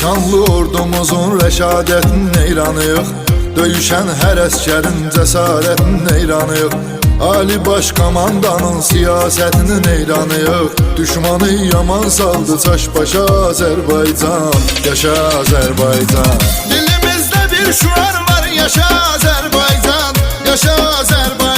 şanlı ordumuzun rəşadətin neyranıyıq. Döyüşən hər əskərin cəsarətin neyranıyıq. Ali baş komandanın siyasətinin neyranıyıq. Düşmanı yaman saldı çaş başa Azərbaycan. Yaşa Azərbaycan. Dilimizdə bir şuar var, yaşa Azərbaycan. Yaşa Azərbaycan.